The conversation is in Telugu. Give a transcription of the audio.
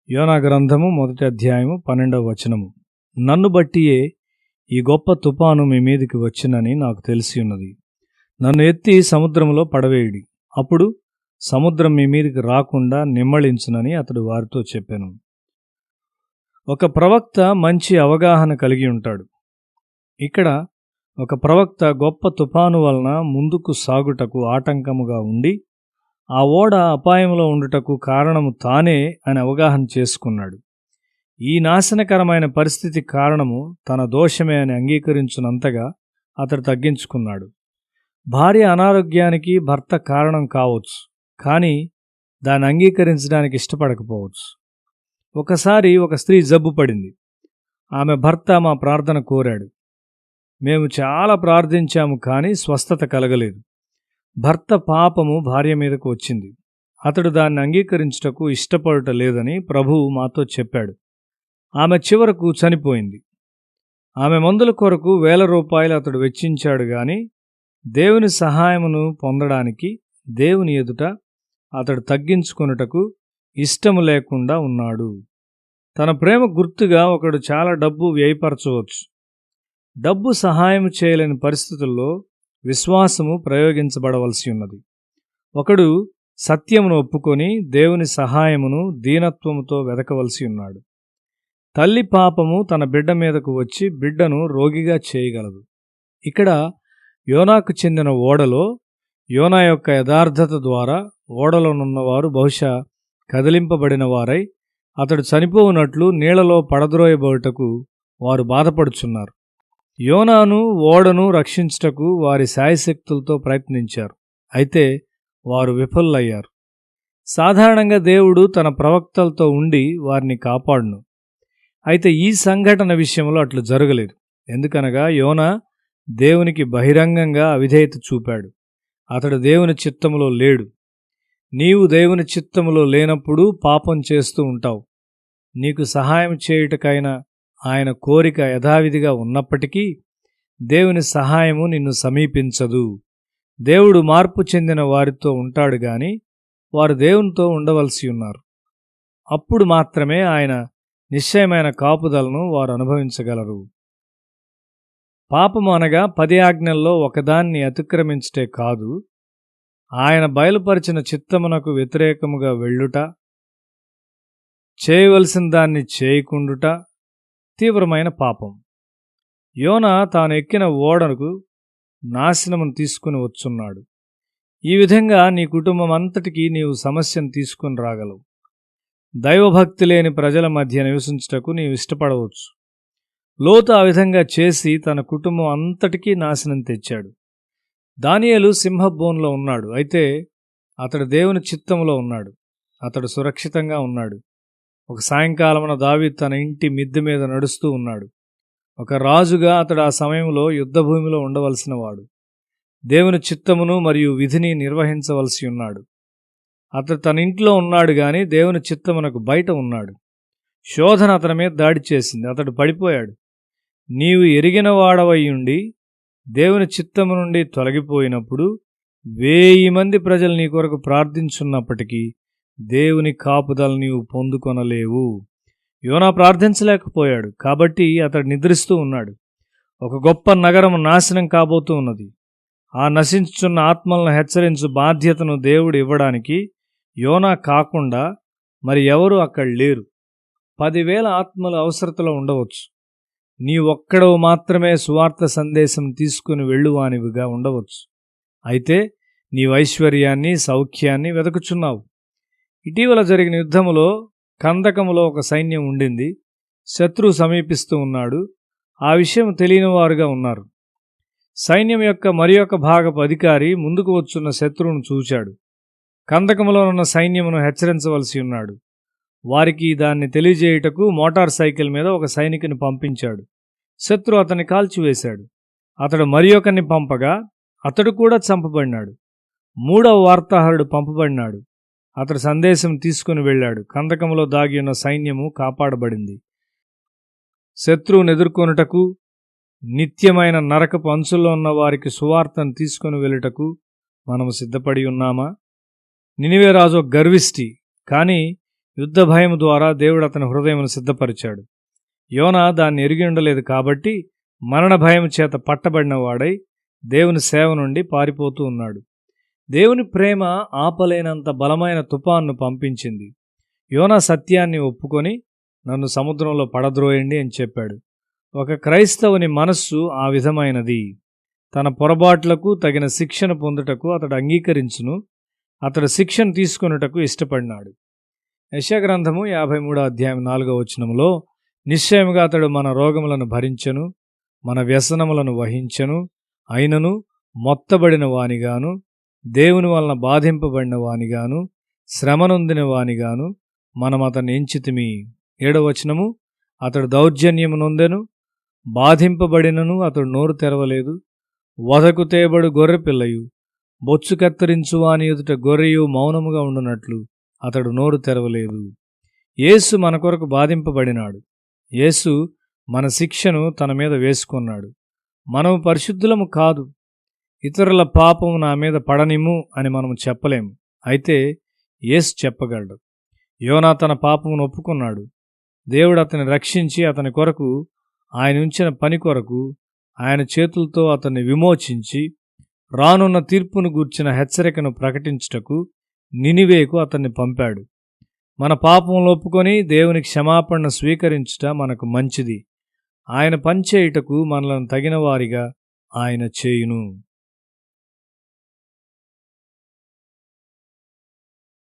యోనా గ్రంథము 1వ అధ్యాయము 12వ వచనము. నన్ను బట్టియే ఈ గొప్ప తుఫాను మీ మీదికి వచ్చినని నాకు తెలిసి ఉన్నది. నన్ను ఎత్తి సముద్రములో పడవేయుడి, అప్పుడు సముద్రం మీ మీదికి రాకుండా నిమ్మళించునని అతడు వారితో చెప్పాను. ఒక ప్రవక్త మంచి అవగాహన కలిగి ఉంటాడు. ఇక్కడ ఒక ప్రవక్త గొప్ప తుఫాను వలన ముందుకు సాగుటకు ఆటంకముగా ఉండి ఆ ఓడ అపాయంలో ఉండుటకు కారణము తానే అని అవగాహన చేసుకున్నాడు. ఈ నాశనకరమైన పరిస్థితి కారణము తన దోషమే అని అంగీకరించునంతగా అతడు తగ్గించుకున్నాడు. భార్య అనారోగ్యానికి భర్త కారణం కావచ్చు, కానీ దాన్ని అంగీకరించడానికి ఇష్టపడకపోవచ్చు. ఒకసారి ఒక స్త్రీ జబ్బు పడింది. ఆమె భర్త మా ప్రార్థన కోరాడు. మేము చాలా ప్రార్థించాము, కానీ స్వస్థత కలగలేదు. భర్త పాపము భార్య మీదకు వచ్చింది. అతడు దాన్ని అంగీకరించుటకు ఇష్టపడట లేదని ప్రభువు మాతో చెప్పాడు. ఆమె చివరకు చనిపోయింది. ఆమె మందుల కొరకు ₹1000 అతడు వెచ్చించాడు, గాని దేవుని సహాయమును పొందడానికి దేవుని ఎదుట అతడు తగ్గించుకొనుటకు ఇష్టము లేకుండా ఉన్నాడు. తన ప్రేమ గుర్తుగా ఒకడు చాలా డబ్బు వ్యయపరచవచ్చు. డబ్బు సహాయం చేయలేని పరిస్థితుల్లో విశ్వాసము ప్రయోగించబడవలసి ఉన్నది. ఒకడు సత్యమును ఒప్పుకొని దేవుని సహాయమును దీనత్వముతో వెదకవలసి ఉన్నాడు. తల్లి పాపము తన బిడ్డ మీదకు వచ్చి బిడ్డను రోగిగా చేయగలదు. ఇక్కడ యోనాకు చెందిన ఓడలో యోనా యొక్క యథార్థత ద్వారా ఓడలోనున్నవారు బహుశా కదిలింపబడిన వారై అతడు చనిపోవునట్లు నీళ్లలో పడద్రోయబోటకు వారు బాధపడుచున్నారు. యోనాను ఓడను రక్షించుటకు వారి శాయశక్తులతో ప్రయత్నించారు, అయితే వారు విఫలులయ్యారు. సాధారణంగా దేవుడు తన ప్రవక్తలతో ఉండి వారిని కాపాడును. అయితే ఈ సంఘటన విషయంలో అట్లు జరగలేదు. ఎందుకనగా యోనా దేవునికి బహిరంగంగా అవిధేయత చూపాడు. అతడు దేవుని చిత్తములో లేడు. నీవు దేవుని చిత్తములో లేనప్పుడు పాపం చేస్తూ ఉంటావు. నీకు సహాయం చేయుటకైనా ఆయన కోరిక యథావిధిగా ఉన్నప్పటికీ దేవుని సహాయము నిన్ను సమీపించదు. దేవుడు మార్పు చెందిన వారితో ఉంటాడు, గాని వారు దేవునితో ఉండవలసి ఉన్నారు. అప్పుడు మాత్రమే ఆయన నిశ్చయమైన కాపుదలను వారు అనుభవించగలరు. పాపము అనగా 10 ఆజ్ఞల్లో ఒకదాన్ని అతిక్రమించుటే కాదు, ఆయన బయలుపరిచిన చిత్తమునకు వ్యతిరేకముగా వెళ్ళుట, చేయవలసిన దాన్ని చేయకుండుట తీవ్రమైన పాపం. యోనా తాను ఎక్కిన ఓడకు నాశనమును తీసుకుని వచ్చున్నాడు. ఈ విధంగా నీ కుటుంబం అంతటికీ నీవు సమస్యను తీసుకుని రాగలవు. దైవభక్తి లేని ప్రజల మధ్య నివసించుటకు నీవు ఇష్టపడవచ్చు. లోతు ఆ విధంగా చేసి తన కుటుంబం అంతటికీ నాశనం తెచ్చాడు. దానియేలు సింహబోన్లో ఉన్నాడు, అయితే అతడు దేవుని చిత్తములో ఉన్నాడు. అతడు సురక్షితంగా ఉన్నాడు. ఒక సాయంకాలమున దావీదు తన ఇంటి మిద్దె మీద నడుస్తూ ఉన్నాడు. ఒక రాజుగా అతడు ఆ సమయంలో యుద్ధభూమిలో ఉండవలసిన వాడు. దేవుని చిత్తమును మరియు విధిని నిర్వహించవలసి ఉన్నాడు. అతడు తన ఇంట్లో ఉన్నాడు, గాని దేవుని చిత్తమునకు బయట ఉన్నాడు. శోధన అతని మీద దాడి చేసింది. అతడు పడిపోయాడు. నీవు ఎరిగిన వాడవయ్యుండి దేవుని చిత్తము నుండి తొలగిపోయినప్పుడు 1000 మంది ప్రజలు నీ కొరకు ప్రార్థించున్నప్పటికీ దేవుని కాపుదల నీవు పొందుకొనలేవు. యోనా ప్రార్థించలేకపోయాడు, కాబట్టి అతడు నిద్రిస్తూ ఉన్నాడు. ఒక గొప్ప నగరం నాశనం కాబోతూ ఉన్నది. ఆ నశించుచున్న ఆత్మలను హెచ్చరించు బాధ్యతను దేవుడు ఇవ్వడానికి యోనా కాకుండా మరి ఎవరు అక్కడ లేరు. 10,000 ఆత్మలు అవసరతలో ఉండవచ్చు. నీ ఒక్కడవు మాత్రమే సువార్త సందేశం తీసుకుని వెళ్ళువానివిగా ఉండవచ్చు. అయితే నీవు ఐశ్వర్యాన్ని, సౌఖ్యాన్ని వెతుకుచున్నావు. ఇటీవల జరిగిన యుద్ధములో కందకములో ఒక సైన్యం ఉండింది. శత్రువు సమీపిస్తూ ఉన్నాడు. ఆ విషయం తెలియని వారుగా ఉన్నారు. సైన్యం యొక్క మరి ఒక భాగపు అధికారి ముందుకు వచ్చున్న శత్రువును చూచాడు. కందకములో ఉన్న సైన్యమును హెచ్చరించవలసి ఉన్నాడు. వారికి దాన్ని తెలియజేయుటకు మోటార్ సైకిల్ మీద ఒక సైనికుని పంపించాడు. శత్రువు అతన్ని కాల్చివేశాడు. అతడు మరి ఒకరిని పంపగా అతడు కూడా చంపబడినాడు. 3వ వార్తాహరుడు పంపబడినాడు. అతడు సందేశం తీసుకుని వెళ్ళాడు. కందకములో దాగి ఉన్న సైన్యము కాపాడబడింది. శత్రువును ఎదుర్కొనుటకు, నిత్యమైన నరకపు అంచుల్లో ఉన్న వారికి సువార్తను తీసుకుని వెళ్ళుటకు మనము సిద్ధపడి ఉన్నామా? నినివే రాజు గర్విష్టి, కానీ యుద్ధ భయం ద్వారా దేవుడు అతని హృదయమును సిద్ధపరిచాడు. యోనా దాన్ని ఎరిగి ఉండలేదు కాబట్టి మరణ భయం చేత పట్టబడిన వాడై దేవుని సేవ నుండి పారిపోతూ ఉన్నాడు. దేవుని ప్రేమ ఆపలేనంత బలమైన తుఫాన్ను పంపించింది. యోనా సత్యాన్ని ఒప్పుకొని నన్ను సముద్రంలో పడద్రోయండి అని చెప్పాడు. ఒక క్రైస్తవుని మనస్సు ఆ విధమైనది. తన పొరపాట్లకు తగిన శిక్షణ పొందుటకు అతడు అంగీకరించును. అతడు శిక్షను తీసుకొనుటకు ఇష్టపడినాడు. యెషయా గ్రంథము 53వ అధ్యాయం 4వ వచనములో, నిశ్చయముగా అతడు మన రోగములను భరించెను, మన వ్యసనములను వహించెను, అయినను మొత్తబడిన వానిగాను, దేవుని వలన బాధింపబడిన వానిగాను, శ్రమనొందిన వానిగాను మనం అతన్ని ఎంచితిమి. 7వ వచనము, అతడు దౌర్జన్యము నొందెను, బాధింపబడినను అతడు నోరు తెరవలేదు. వధకు తేబడు గొర్రె పిల్లయు, బొచ్చు కత్తిరించు వాని ఎదుట గొర్రెయు మౌనముగా ఉండునట్లు అతడు నోరు తెరవలేదు. యేసు మన కొరకు బాధింపబడినాడు. యేసు మన శిక్షను తన మీద వేసుకున్నాడు. మనము పరిశుద్ధులము కాదు. ఇతరుల పాపము నా మీద పడనిమ్ము అని మనము చెప్పలేము. అయితే యేసు చెప్పగలడు. యోనా తన పాపమును ఒప్పుకున్నాడు. దేవుడు అతన్ని రక్షించి అతని కొరకు, ఆయన ఉంచిన పని కొరకు ఆయన చేతులతో అతన్ని విమోచించి రానున్న తీర్పును గూర్చిన హెచ్చరికను ప్రకటించుటకు నినివేకు అతన్ని పంపాడు. మన పాపములు ఒప్పుకొని దేవుని క్షమాపణను స్వీకరించుట మనకు మంచిది. ఆయన పనిచేయుటకు మనలను తగిన వారిగా ఆయన చేయును.